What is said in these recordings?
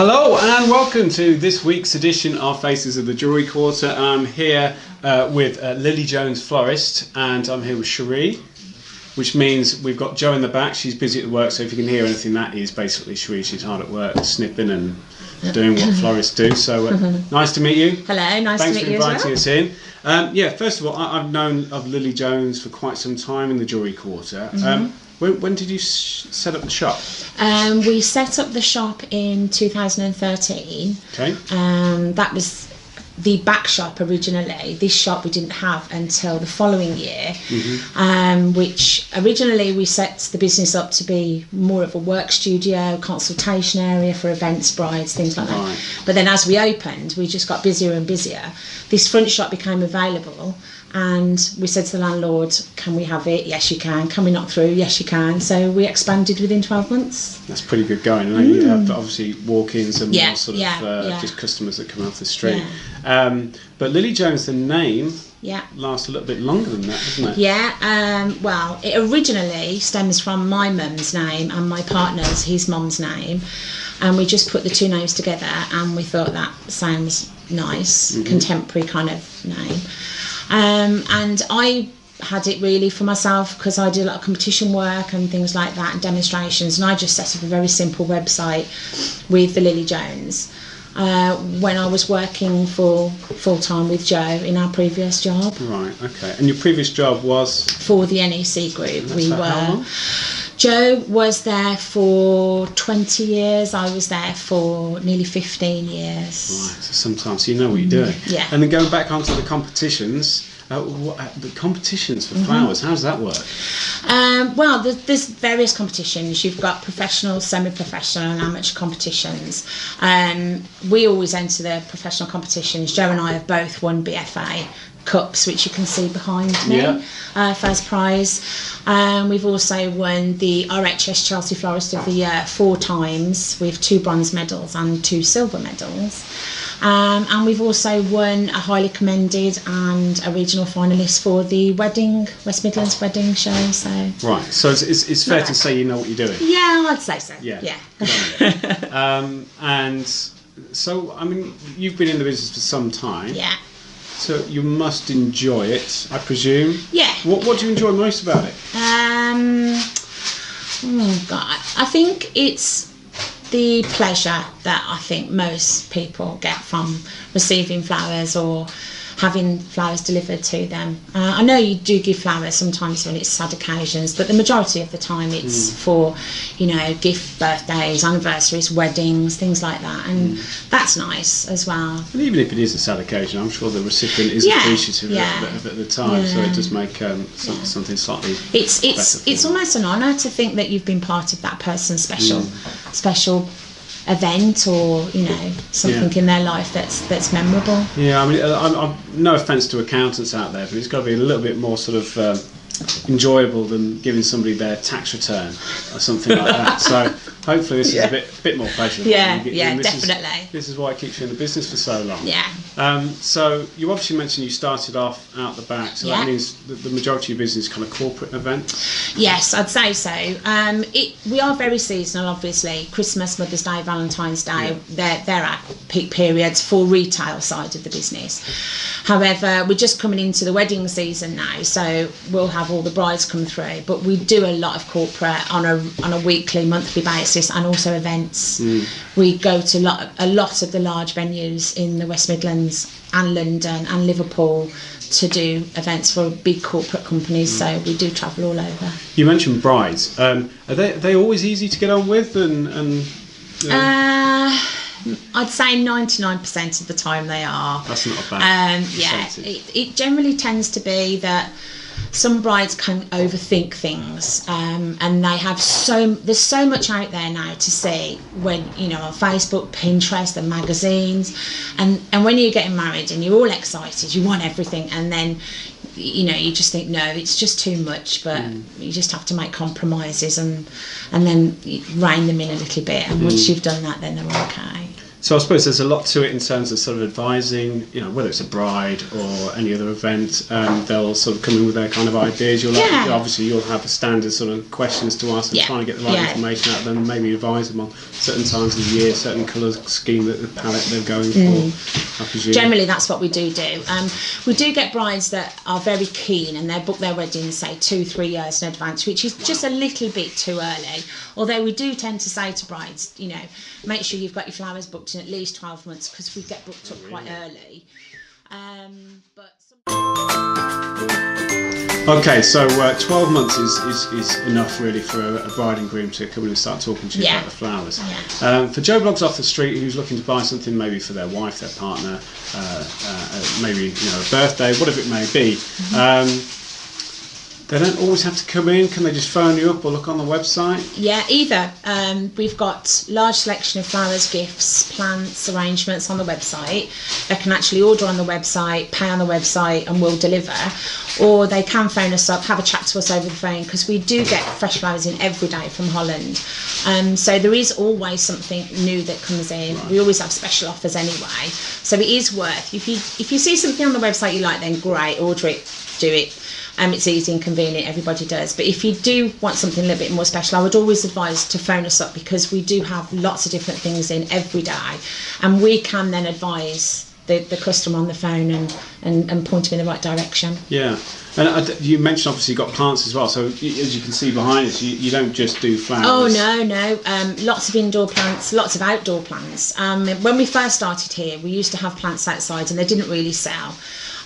Hello and welcome to this week's edition of Faces of the Jewellery Quarter. I'm here with Lily Jones Florist, and I'm here with Cherie, which means we've got Jo in the back. She's busy at work, so if you can hear anything, that is basically Cherie. She's hard at work, snipping and doing what florists do. So nice to meet you. Hello, nice to meet you as well. Thanks for inviting us in. First of all, I've known of Lily Jones for quite some time in the Jewellery Quarter. When did you set up the shop? We set up the shop in 2013. Okay. That was the back shop originally. This shop we didn't have until the following year, which originally we set the business up to be more of a work studio, consultation area for events, brides, things like that. But then as we opened, we just got busier and busier. This front shop became available, and we said to the landlord, can we have it? Yes, you can. Can we knock through? Yes, you can. So we expanded within 12 months. That's pretty good going. I know you have obviously walk-ins and more sort of just customers that come off the street. But Lily Jones, the name, lasts a little bit longer than that, doesn't it? Well, it originally stems from my mum's name and my partner's, his mum's name. And we just put the two names together and we thought that sounds nice, contemporary kind of name. And I had it really for myself because I do a lot of competition work and things like that and demonstrations, and I just set up a very simple website with the Lily Jones when I was working for full-time with Jo in our previous job. Right, okay. And your previous job was? For the NEC group. How long? Jo was there for 20 years, I was there for nearly 15 years. Right, so sometimes you know what you're doing. Yeah. And then going back onto the competitions, the competitions for flowers, how does that work? Well, there's various competitions. You've got professional, semi-professional and amateur competitions. We always enter the professional competitions. Jo and I have both won BFA cups, which you can see behind me, first prize. We've also won the RHS Chelsea Florist of the Year 4 times with 2 bronze medals and 2 silver medals. And we've also won a highly commended and a regional finalist for the West Midlands wedding show. So right, so it's fair to say you know what you're doing. Yeah, I'd say so. Yeah. And so, I mean, you've been in the business for some time. Yeah. So you must enjoy it, I presume. Yeah. What do you enjoy most about it? Oh God, I think it's the pleasure that I think most people get from receiving flowers or having flowers delivered to them. I know you do give flowers sometimes when it's sad occasions, but the majority of the time it's for, gift, birthdays, anniversaries, weddings, things like that, and that's nice as well. And even if it is a sad occasion, I'm sure the recipient is appreciative of it at the time, so it does make something slightly It's almost an honour to think that you've been part of that person's special event or something in their life that's memorable. Yeah, I mean, I'm no offence to accountants out there, but it's got to be a little bit more sort of enjoyable than giving somebody their tax return or something like that. So hopefully this is a bit more pleasurable. Definitely. This is why it keeps you in the business for so long. Yeah. So you obviously mentioned you started off out the back, so that means the majority of your business is kind of corporate event? Yes, I'd say so. We are very seasonal, obviously. Christmas, Mother's Day, Valentine's Day, they're our peak periods for retail side of the business. However, we're just coming into the wedding season now, so we'll have all the brides come through, but we do a lot of corporate on a weekly, monthly basis, and also events. We go to a lot of the large venues in the West Midlands and London and Liverpool to do events for big corporate companies, so we do travel all over. You mentioned brides. Are they always easy to get on with? I'd say 99% of the time they are. That's not a bad it generally tends to be that some brides can overthink things, and they have there's so much out there now to see when on Facebook, Pinterest, and magazines, and when you're getting married and you're all excited, you want everything, and then you just think no, it's just too much, but you just have to make compromises and then rein them in a little bit, and once you've done that, then they're okay. So I suppose there's a lot to it in terms of sort of advising, you know, whether it's a bride or any other event, they'll sort of come in with their kind of ideas. Obviously you'll have a standard sort of questions to ask and trying to get the right information out of them, and maybe advise them on certain times of the year, certain colour scheme that the palette they're going for, I presume. Generally that's what we do. We do get brides that are very keen and they book their weddings, say 2-3 years in advance, which is just a little bit too early. Although we do tend to say to brides, you know, make sure you've got your flowers booked in at least 12 months, because we get booked up quite early. Okay, so 12 months is enough really for a bride and groom to come in and start talking to you about the flowers. For Joe Bloggs off the street who's looking to buy something maybe for their wife, their partner, maybe, you know, a birthday, whatever it may be, they don't always have to come in. Can they just phone you up or look on the website? Yeah, either. We've got large selection of flowers, gifts, plants, arrangements on the website. They can actually order on the website, pay on the website, and we'll deliver. Or they can phone us up, have a chat to us over the phone, because we do get fresh flowers in every day from Holland. So there is always something new that comes in. Right. We always have special offers anyway. So it is worth, if you see something on the website you like, then great, order it, do it. It's easy and convenient, everybody does. But if you do want something a little bit more special, I would always advise to phone us up, because we do have lots of different things in every day, and we can then advise the customer on the phone and point them in the right direction. Yeah, and you mentioned obviously you've got plants as well, so as you can see behind us, you don't just do flowers. Oh no, lots of indoor plants, lots of outdoor plants. When we first started here, we used to have plants outside and they didn't really sell.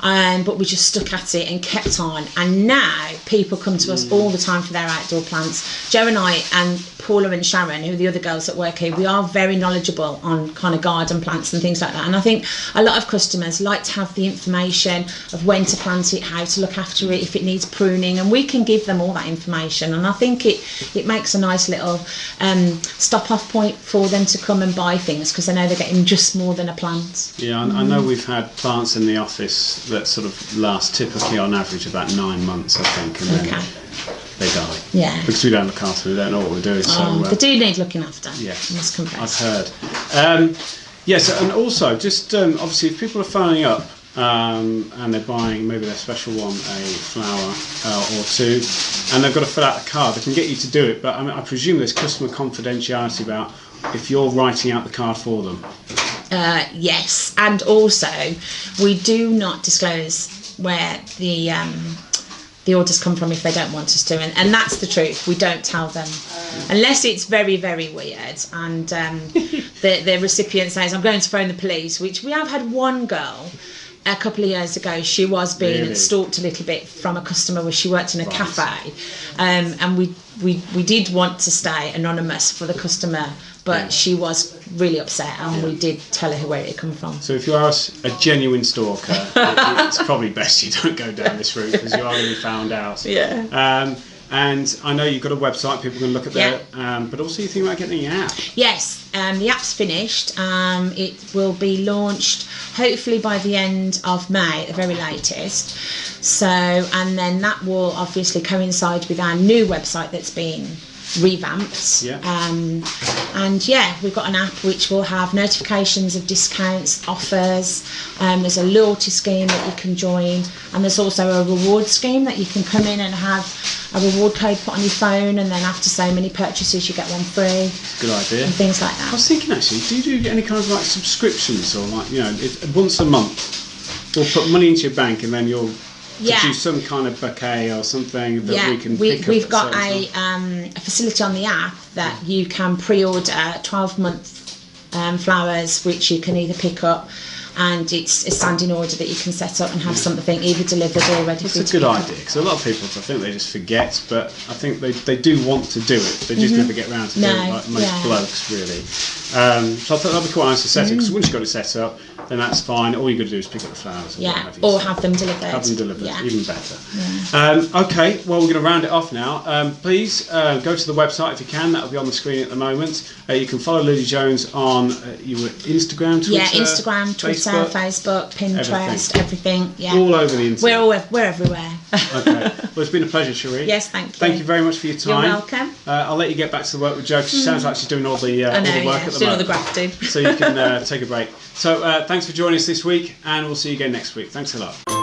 But we just stuck at it and kept on, and now people come to us all the time for their outdoor plants. Joe and I and Paula and Sharon, who are the other girls that work here, we are very knowledgeable on kind of garden plants and things like that, and I think a lot of customers like to have the information of when to plant it, how to look after it, if it needs pruning, and we can give them all that information, and I think it makes a nice little stop off point for them to come and buy things, because they know they're getting just more than a plant. Yeah, I know we've had plants in the office that sort of last typically on average about 9 months, I think, and then they die. Yeah. Because we don't look after them, we don't know what we're doing. They do need looking after. Yes, I must confess. I've heard. Yes, and also just obviously if people are phoning up and they're buying maybe their special one, a flower or two, and they've got to fill out a card, they can get you to do it, but I mean, I presume there's customer confidentiality about if you're writing out the card for them. Yes, and also we do not disclose where the orders come from if they don't want us to, and that's the truth. We don't tell them unless it's very, very weird, and the recipient says, I'm going to phone the police, which we have had one girl a couple of years ago. She was being stalked a little bit from a customer where she worked in a cafe, and we did want to stay anonymous for the customer, but she was really upset, and we did tell her where it had come from. So if you are a genuine stalker, it's probably best you don't go down this route, because you are going to be found out. Yeah. And I know you've got a website, people can look at that, but also you think about getting the app. Yes, the app's finished. It will be launched hopefully by the end of May at the very latest. So, and then that will obviously coincide with our new website that's been revamped. And we've got an app which will have notifications of discounts, offers, there's a loyalty scheme that you can join, and there's also a reward scheme that you can come in and have a reward code put on your phone, and then after so many purchases you get one free. Good idea. And things like that. I was thinking actually, do you do any kind of like subscriptions, or like, you know, once a month we'll put money into your bank and then you'll do some kind of bouquet or something that we can pick up. We've got a facility on the app that you can pre-order 12-month flowers, which you can either pick up, and it's a standing order that you can set up and have something either delivered or ready for you to pick up. It's a good idea, because a lot of people, I think they just forget, but I think they do want to do it, they just never get around to doing it, like most blokes really. So I thought that'd be quite nice to set it, because once you've got it set up, then that's fine. All you got to do is pick up the flowers. Or have them delivered. Have them delivered, even better. Okay, well, we're going to round it off now. Please go to the website if you can. That'll be on the screen at the moment. You can follow Lily Jones on Instagram, Twitter. Yeah, Instagram, Twitter, Facebook, Pinterest, everything. Yeah, all over the internet. We're everywhere. Okay. Well, it's been a pleasure, Cherie. Yes, thank you. Thank you very much for your time. You're welcome. I'll let you get back to the work with Jo, because she sounds like she's doing all the work at the doing all the moment. grafting. So you can take a break. So thanks for joining us this week, and we'll see you again next week. Thanks a lot.